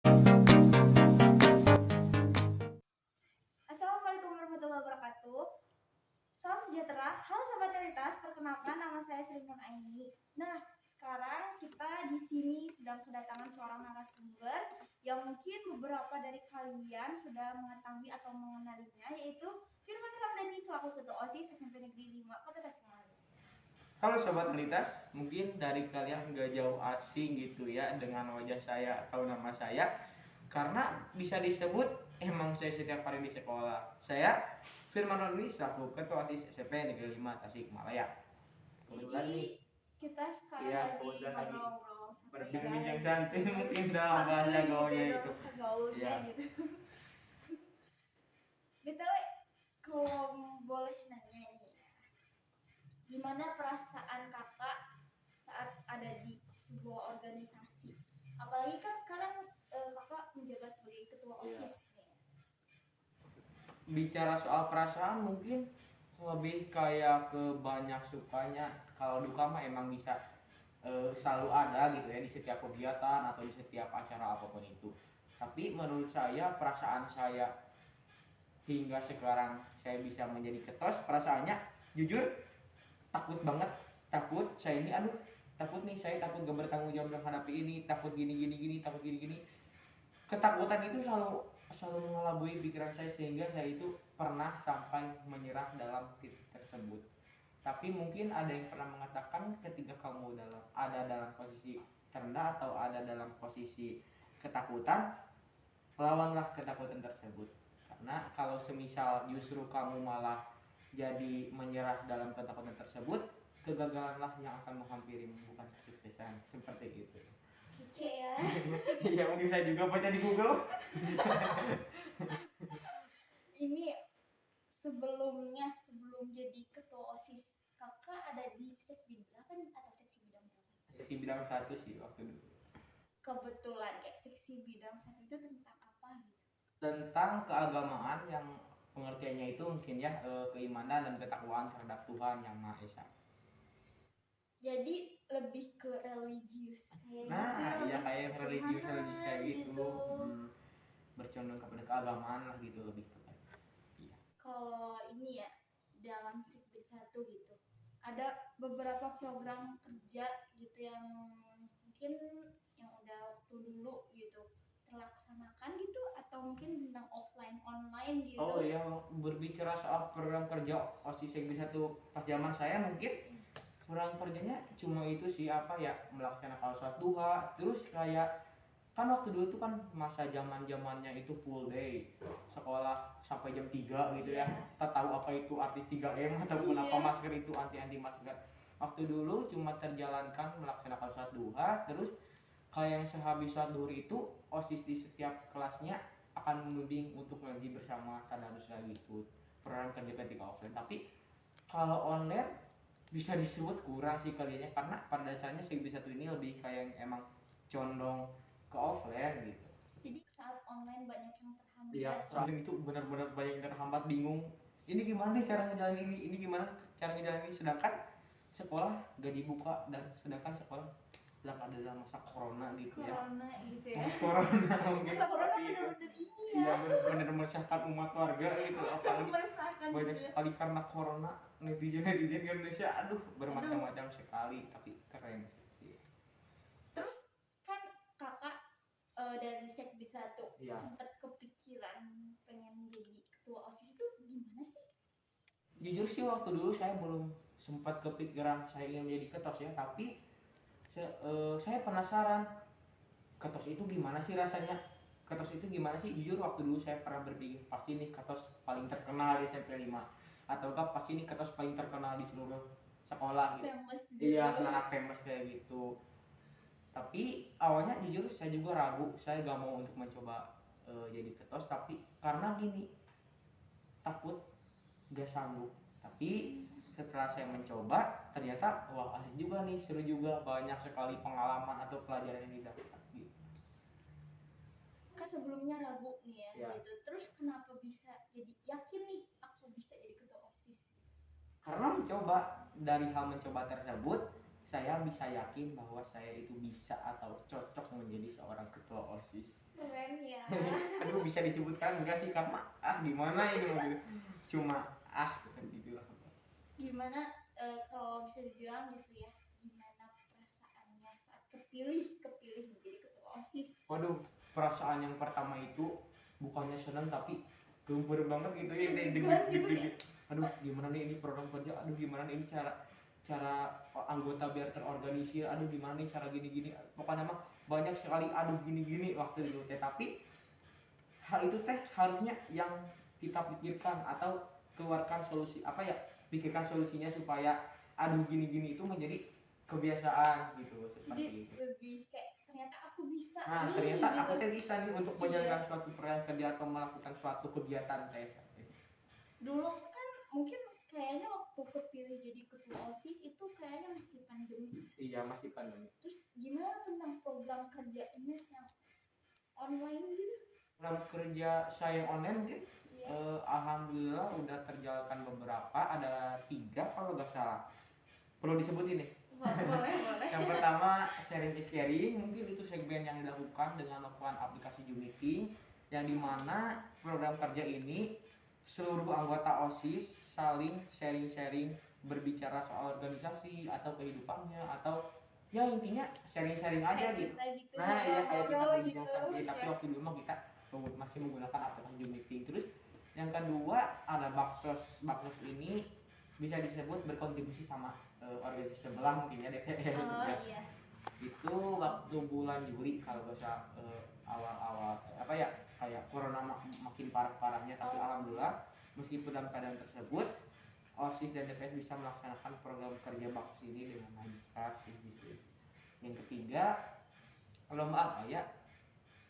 Assalamualaikum warahmatullahi wabarakatuh. Salam sejahtera. Halo Sobat Realitas, perkenalkan nama saya Sri Nur Aini. Nah, sekarang kita di sini sedang kedatangan seorang narasumber yang mungkin beberapa dari kalian sudah mengetahui atau mengenalinya, yaitu Firman Ramdhani selaku Ketua OSIS SMP Negeri 5 Kota Tasikmalaya. Halo Sobat Realitas, mungkin dari kalian nggak jauh asing gitu ya dengan wajah saya atau nama saya, karena bisa disebut emang saya setiap hari di sekolah. Saya Firman Ramdhani selaku Ketua OSIS SMP Negeri 5 Tasikmalaya. Kebetulan nih Kita sekarang Iya, lagi kebetulan lagi ngobrol-ngobrol berbincang santai mungkin dalam bahasa gaulnya itu. gaulnya Iya. gitu. BTW, kalau boleh nanya nih, gimana perasaan kakak saat ada di sebuah organisasi? Apalagi kan sekarang kakak menjabat sebagai ketua Iya. OSIS nih. Bicara soal perasaan mungkin lebih kayak ke banyak sukanya. Kalau duka mah emang bisa selalu ada gitu ya di setiap kegiatan atau di setiap acara apapun itu. Tapi menurut saya perasaan saya hingga sekarang saya bisa menjadi ketos, perasaannya jujur takut banget. Takut saya ini takut nih, saya takut gak bertanggung jawab menghadapi ini, takut gini, takut gini. Ketakutan itu selalu mengelabui pikiran saya sehingga saya itu pernah sampai menyerah dalam titik tersebut. Tapi mungkin ada yang pernah mengatakan ketika kamu ada dalam posisi terendah atau ada dalam posisi ketakutan, lawanlah ketakutan tersebut. Karena kalau semisal justru kamu malah jadi menyerah dalam ketakutan tersebut, kegagalanlah yang akan menghampirimu, bukan kesuksesan. Seperti itu. Kece ya. Iya, mungkin saya juga baca di Google. Ini sebelum jadi ketua OSIS, kakak ada di seksi berapa nih atau seksi bidang berapa? Seksi bidang 1 sih waktu dulu. Kebetulan kayak seksi bidang 1 itu tentang apa gitu? Tentang keagamaan yang pengertiannya itu mungkin ya keimanan dan ketakwaan terhadap Tuhan Yang Maha Esa. Jadi lebih ke religius kayak Nah, gitu, iya kayak religius kayak gitu. gitu. Bercondong kepada keagamaan lah gitu lebih tepat. Iya. Kalau ini ya dalam Sikbid 1 gitu, ada beberapa program kerja gitu yang mungkin yang udah waktu dulu gitu terlaksanakan gitu, atau mungkin tentang offline online gitu. Oh iya, berbicara soal program kerja OSIS Sekbi 1 pas zaman saya mungkin program kerjanya cuma itu sih apa ya, melaksanakan sholat duha, terus kayak kan waktu dulu tuh kan masa zamannya itu full day sekolah sampai jam 3 gitu ya. Kita tahu apa itu arti 3M ataupun apa masker itu anti masker. Waktu dulu cuma terjalankan melaksanakan sholat duha, terus kayak yang sehabis sholat duhur itu OSIS di setiap kelasnya akan membimbing untuk ngaji bersama tadarus lagi gitu, peran kerja ketika offline. Tapi kalau online bisa disebut kurang sih kalinya, karena pada dasarnya Sekbi 1 ini lebih kayak yang emang condong ke offline gitu. Jadi saat online banyak yang terhambat. Iya, online itu benar-benar banyak yang terhambat, bingung. Ini gimana nih cara ngejalanin ini gimana cara ngejalanin ini, sedangkan sekolah gak dibuka dan sedangkan sekolah sedang ada dalam masa corona gitu ya. Corona gitu ya. Corona mungkin Masa corona seperti itu. benar-benar ini ya. Iya, benar-benar meresahkan umat warga gitu, apalagi Meresahkan banyak gitu ya. sekali karena corona netizen Indonesia bermacam-macam sekali, tapi keren sih. Terus kan kakak dari Sekbid 1 Iya. sempat kepikiran pengen jadi ketua OSIS itu gimana sih? Jujur sih waktu dulu saya belum sempat kepikiran saya ingin menjadi ketos ya, tapi saya penasaran ketos itu gimana sih rasanya, ketos itu gimana sih. Jujur waktu dulu saya pernah berpikir pasti nih ketos paling terkenal di SMP 5, ataukah pasti nih ketos paling terkenal di seluruh sekolah gitu. Famous gitu. Iya, anak famous kayak gitu. Tapi awalnya jujur saya juga ragu, saya gak mau untuk mencoba jadi ketos, tapi karena gini, takut gak sanggup. Tapi setelah saya mencoba ternyata wah asik juga nih, seru juga, banyak sekali pengalaman atau pelajaran yang didapat gitu. Kan sebelumnya ragu nih ya, Ya. gitu. Terus kenapa bisa jadi yakin nih aku bisa jadi ketua OSIS? Karena mencoba, dari hal mencoba tersebut saya bisa yakin bahwa saya itu bisa atau cocok menjadi seorang ketua OSIS. Keren ya. Aduh, bisa disebutkan enggak sih karena gimana ini mobil cuma gitu lah. Gimana kalau bisa dibilang gitu ya, gimana perasaannya saat kepilih menjadi ketua OSIS? Waduh, perasaan yang pertama itu bukannya senang tapi gempur banget gitu ya, Deg-degan gitu deg-degan. Aduh, gimana nih ini program kerja, aduh gimana nih ini cara cara anggota biar terorganisir, aduh gimana nih cara gini-gini, pokoknya mah banyak sekali aduh gini-gini waktu itu teh. Tapi hal itu teh harusnya yang kita pikirkan atau keluarkan solusi apa ya, pikirkan solusinya supaya aduh gini-gini itu menjadi kebiasaan gitu, Jadi seperti itu. lebih kayak ternyata aku bisa Nah, nih ternyata gitu. aku teh bisa nih untuk menjalankan suatu program kerja atau melakukan suatu kegiatan teh. Dulu kan mungkin kayaknya waktu kepilih jadi ketua OSIS itu kayaknya masih pandemi. Iya, masih pandemi. Terus gimana tentang program kerjanya yang online gitu? Program kerja saya yang online mungkin Iya. alhamdulillah udah terjalankan beberapa, ada 3 kalau nggak salah. Perlu disebutin nih. Boleh. Yang pertama sharing is caring, mungkin itu segmen yang dilakukan dengan melakukan aplikasi Zoom meeting, yang dimana program kerja ini seluruh anggota OSIS saling sharing-sharing, berbicara soal organisasi atau kehidupannya atau ya intinya sharing-sharing aja Kayak gitu. kita gitu, Nah ya kayak kita ngobrol berbincang santai, tapi ya. waktu dulu mah kita masih menggunakan aplikasi Zoom meeting. Terus yang kedua ada baksos. Baksos ini bisa disebut berkontribusi sama organisasi sebelah mungkin ya DPR Oh ya. iya. Itu waktu bulan Juli kalau nggak salah, awal-awal apa ya kayak corona makin parah-parahnya, tapi alhamdulillah meskipun dalam keadaan tersebut OSIS dan DPS bisa melaksanakan program kerja baksos ini dengan lancar sih gitu. Yang ketiga lomba apa ya,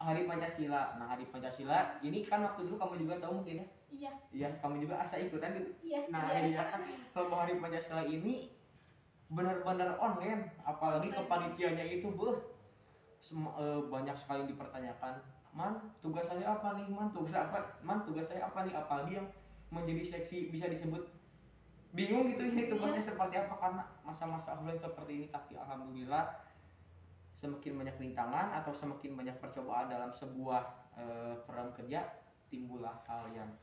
Hari Pancasila. Nah, Hari Pancasila ini kan waktu dulu kamu juga tahu mungkin ya. Iya. Iya, kamu juga asa ikutan gitu. Iya. Nah, iya kan lomba Hari Pancasila ini benar-benar online, apalagi kepanitiaannya itu banyak sekali yang dipertanyakan. Man, tugas saya apa nih? Man, tugas saya apa nih? Apalagi yang menjadi seksi bisa disebut bingung gitu ini tugasnya seperti apa karena masa-masa offline seperti ini. Tapi alhamdulillah semakin banyak rintangan atau semakin banyak percobaan dalam sebuah program kerja, timbullah hal yang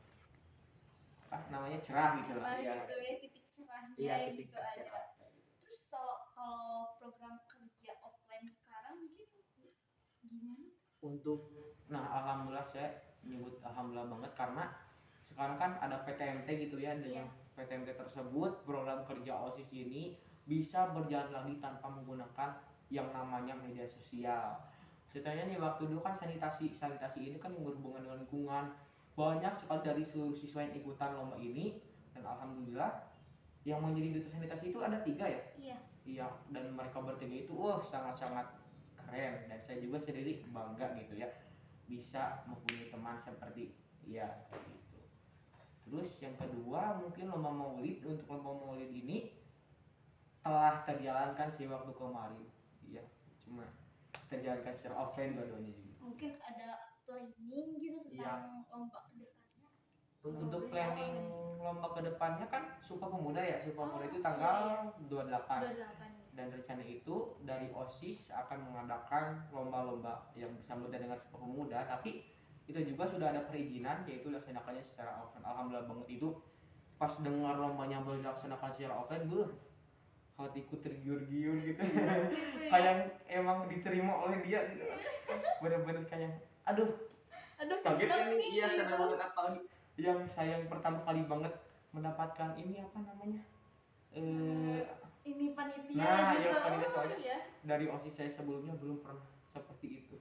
namanya cerah gitu lah. Iya. Gitu ya, titik cerahnya. Iya, titik gitu aja. cerah. Terus kalau program kerja offline sekarang mungkin gimana? Alhamdulillah saya menyebut alhamdulillah banget karena sekarang kan ada PTMT gitu ya. Dengan PTMT tersebut program kerja OSIS ini bisa berjalan lagi tanpa menggunakan yang namanya media sosial. Ceritanya nih waktu dulu kan sanitasi ini kan yang berhubungan dengan lingkungan, banyak sekali dari seluruh siswa yang ikutan lomba ini, dan alhamdulillah yang menjadi duta sanitasi itu ada 3 ya. Iya, dan mereka bertiga itu sangat-sangat keren, dan saya juga sendiri bangga gitu ya bisa mempunyai teman seperti ya gitu. Terus yang kedua mungkin lomba maulid. Untuk lomba maulid ini telah terjalankan sih waktu kemarin, iya, cuma terjalankan secara offline dua-duanya juga. Mungkin ada planning gitu tentang lomba kedepannya. Untuk planning lomba kedepannya kan Sumpah Pemuda ya, Sumpah Pemuda itu tanggal 28. Dan rencana itu dari OSIS akan mengadakan lomba-lomba yang bersambut dengan Sumpah Pemuda, tapi itu juga sudah ada perizinan yaitu dilaksanakannya secara offline. Alhamdulillah banget itu pas dengar lombanya dilaksanakan secara offline, hatiku tergiur-giur gitu. Kayak emang diterima oleh dia gitu. Bener-bener kayak aduh kaget kan nih. Iya, senang banget, apalagi yang saya yang pertama kali banget mendapatkan ini apa namanya ini panitia nah gitu. ya panitia, soalnya dari OSIS saya sebelumnya belum pernah seperti itu.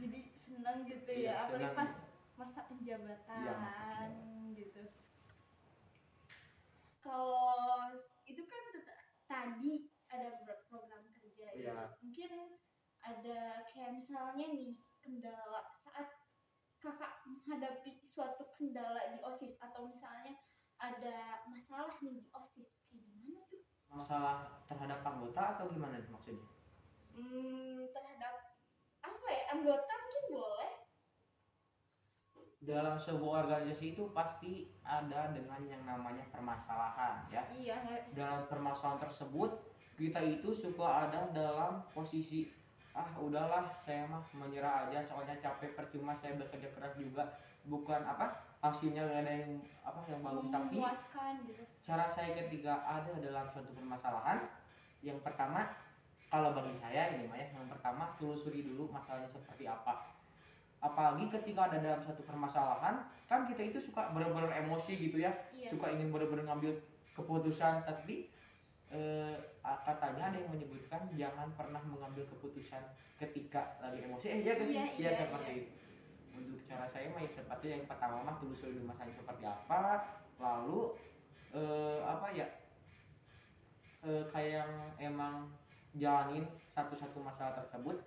Jadi senang gitu Iya, ya, apalagi senang. pas masa penjabatan Iya, masa penjabatan. gitu. Kalau itu kan tadi ada beberapa program kerja gitu. Mungkin ada kayak misalnya nih kendala saat kakak menghadapi suatu kendala di OSIS, atau misalnya ada masalah nih di OSIS, kayak gimana tuh? Masalah terhadap anggota atau gimana maksudnya? Terhadap apa ya, anggota mungkin boleh. Dalam sebuah organisasi itu pasti ada dengan yang namanya permasalahan ya. Iya. Dalam permasalahan tersebut kita itu suka ada dalam posisi udahlah saya mah menyerah aja, soalnya capek, percuma saya bekerja keras juga, bukan hasilnya gak ada yang bagus. Tapi memuaskan gitu. cara saya ketika ada dalam suatu permasalahan, yang pertama kalau bagi saya ini mah ya, yang pertama telusuri dulu masalahnya seperti apa. Apalagi ketika ada dalam satu permasalahan, kan kita itu suka bener-bener emosi gitu ya, Iya. suka ingin bener-bener ngambil keputusan. Tapi katanya ada yang menyebutkan jangan pernah mengambil keputusan ketika lagi emosi. Iya, Seperti iya. itu. Untuk cara saya mah seperti yang pertama mah telusuri dulu masalahnya seperti apa, lalu kayak yang emang jalanin satu-satu masalah tersebut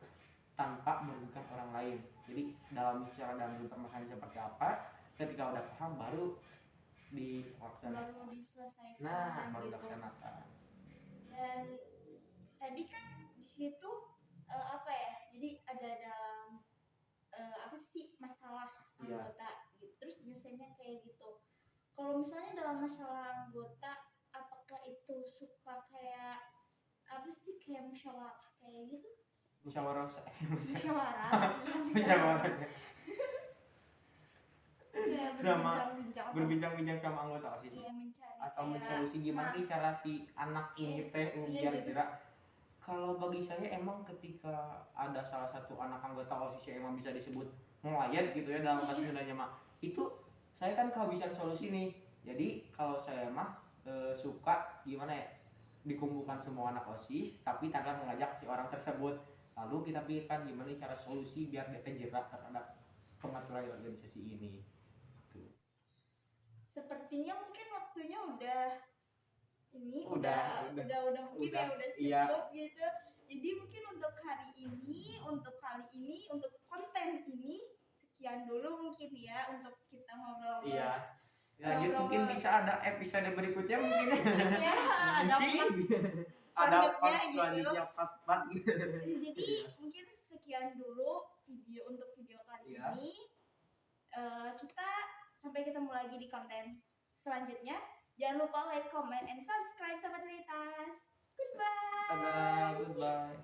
tanpa merugikan orang lain. Jadi dalam permasalahan seperti apa, ketika udah paham baru dilaksanakan. Baru diselesaikan. Nah, baru gitu. dilaksanakan. Dan tadi kan di situ jadi ada dalam masalah anggota gitu. Terus biasanya kayak gitu. Kalau misalnya dalam masalah anggota, apakah itu suka kayak kayak musyawarah kayak gitu? Musyawarah. Musyawarah. Berbincang-bincang sama anggota OSIS. Iya, atau mencari gimana nih cara si anak ini teh biar gerak. Kalau bagi saya emang ketika ada salah satu anak anggota OSIS yang emang bisa disebut melayat gitu ya dalam bahasa Sundanya mah, itu saya kan kehabisan solusi nih. Jadi kalau saya mah suka gimana ya, dikumpulkan semua anak OSIS tapi tanpa mengajak si orang tersebut, lalu kita pikirkan gimana cara solusi biar dia jerak terhadap pengaturan organisasi ini. Sepertinya mungkin waktunya udah udah mungkin udah, udah cukup iya. gitu. Jadi mungkin untuk hari ini, untuk konten ini sekian dulu mungkin ya untuk kita ngobrol. Iya. Lanjut mungkin bisa ada episode berikutnya mungkin. Ya, ada part gitu. Selanjutnya part gitu. Jadi mungkin sekian dulu video kali ini. Kita sampai ketemu lagi di konten selanjutnya. Jangan lupa like, comment, and subscribe Sobat Litas. Goodbye. Goodbye.